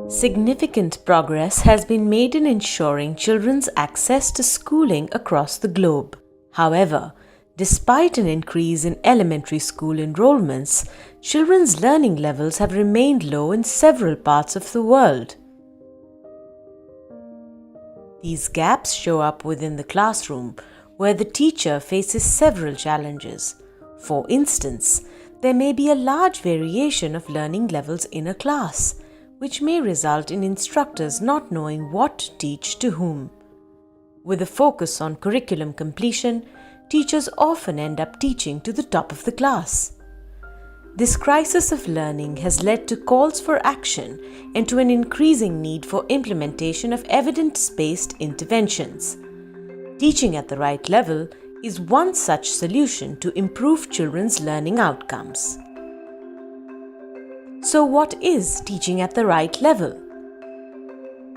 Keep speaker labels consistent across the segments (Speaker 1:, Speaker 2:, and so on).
Speaker 1: Significant progress has been made in ensuring children's access to schooling across the globe. However, despite an increase in elementary school enrollments, children's learning levels have remained low in several parts of the world. These gaps show up within the classroom, where the teacher faces several challenges. For instance, there may be a large variation of learning levels in a class, which may result in instructors not knowing what to teach to whom. With a focus on curriculum completion, teachers often end up teaching to the top of the class. This crisis of learning has led to calls for action and to an increasing need for implementation of evidence-based interventions. Teaching at the right level is one such solution to improve children's learning outcomes. So what is teaching at the right level?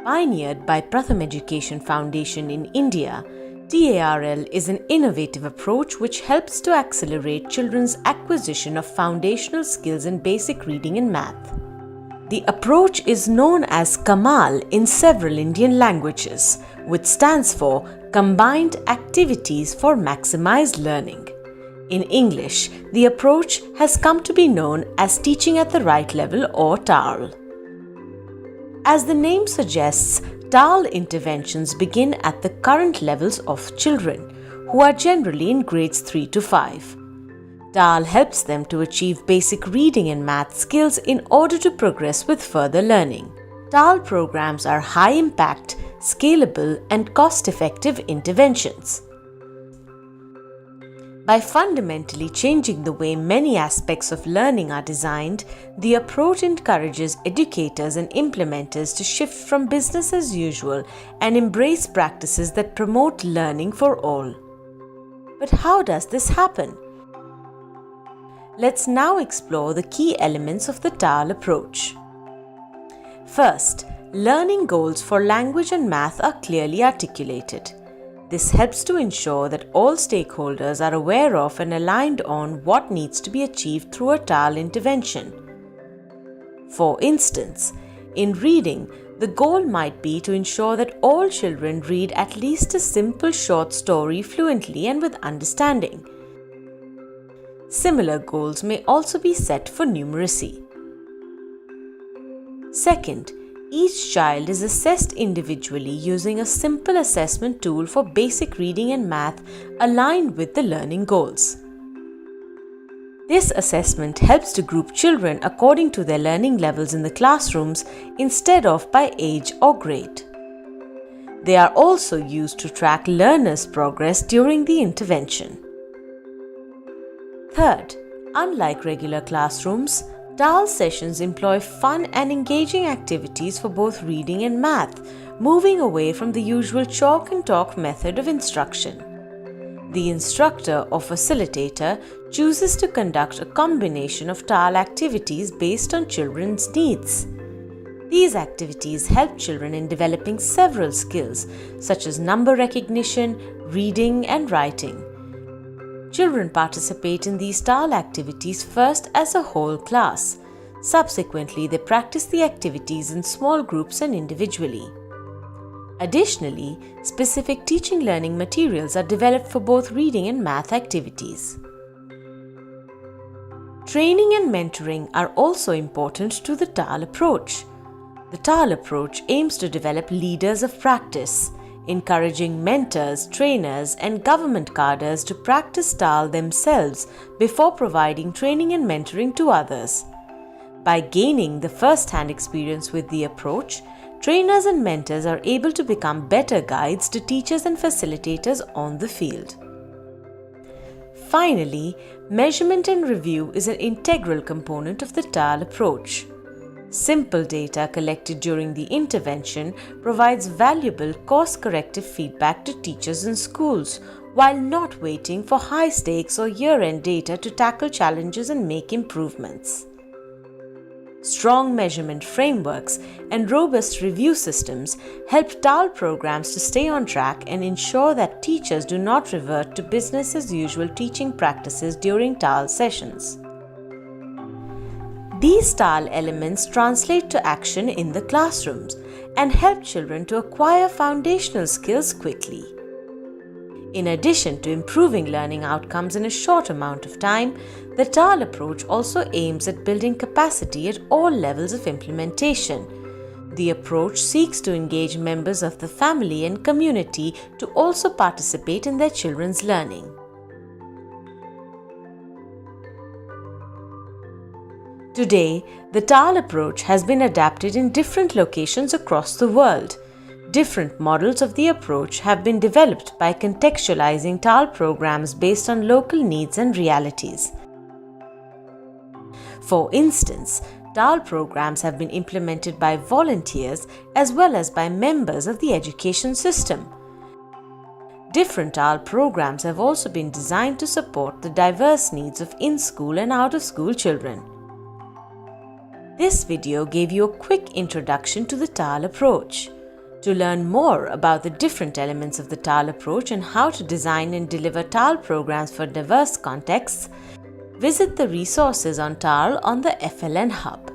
Speaker 1: Pioneered by Pratham Education Foundation in India, TaRL is an innovative approach which helps to accelerate children's acquisition of foundational skills in basic reading and math. The approach is known as CAMAL in several Indian languages, which stands for Combined Activities for Maximized Learning. In English, the approach has come to be known as Teaching at the Right Level or TaRL. As the name suggests, TaRL interventions begin at the current levels of children, who are generally in grades 3 to 5. TaRL helps them to achieve basic reading and math skills in order to progress with further learning. TaRL programs are high-impact, scalable, and cost-effective interventions. By fundamentally changing the way many aspects of learning are designed, the approach encourages educators and implementers to shift from business as usual and embrace practices that promote learning for all. But how does this happen? Let's now explore the key elements of the TaRL approach. First, learning goals for language and math are clearly articulated. This helps to ensure that all stakeholders are aware of and aligned on what needs to be achieved through a TaRL intervention. For instance, in reading, the goal might be to ensure that all children read at least a simple short story fluently and with understanding. Similar goals may also be set for numeracy. Second, each child is assessed individually using a simple assessment tool for basic reading and math aligned with the learning goals. This assessment helps to group children according to their learning levels in the classrooms instead of by age or grade. They are also used to track learners' progress during the intervention. Third, unlike regular classrooms, TaRL sessions employ fun and engaging activities for both reading and math, moving away from the usual chalk and talk method of instruction. The instructor or facilitator chooses to conduct a combination of TaRL activities based on children's needs. These activities help children in developing several skills such as number recognition, reading, and writing. Children participate in these TaRL activities first as a whole class. Subsequently, they practice the activities in small groups and individually. Additionally, specific teaching learning materials are developed for both reading and math activities. Training and mentoring are also important to the TaRL approach. The TaRL approach aims to develop leaders of practice, encouraging mentors, trainers, and government cadres to practice TaRL themselves before providing training and mentoring to others. By gaining the first-hand experience with the approach, trainers and mentors are able to become better guides to teachers and facilitators on the field. Finally, measurement and review is an integral component of the TaRL approach. Simple data collected during the intervention provides valuable course-corrective feedback to teachers and schools, while not waiting for high-stakes or year-end data to tackle challenges and make improvements. Strong measurement frameworks and robust review systems help TaRL programs to stay on track and ensure that teachers do not revert to business-as-usual teaching practices during TaRL sessions. These TaRL elements translate to action in the classrooms and help children to acquire foundational skills quickly. In addition to improving learning outcomes in a short amount of time, the TaRL approach also aims at building capacity at all levels of implementation. The approach seeks to engage members of the family and community to also participate in their children's learning. Today, the TaRL approach has been adapted in different locations across the world. Different models of the approach have been developed by contextualizing TaRL programs based on local needs and realities. For instance, TaRL programs have been implemented by volunteers as well as by members of the education system. Different TaRL programs have also been designed to support the diverse needs of in-school and out-of-school children. This video gave you a quick introduction to the TaRL approach. To learn more about the different elements of the TaRL approach and how to design and deliver TaRL programs for diverse contexts, visit the resources on TaRL on the FLN Hub.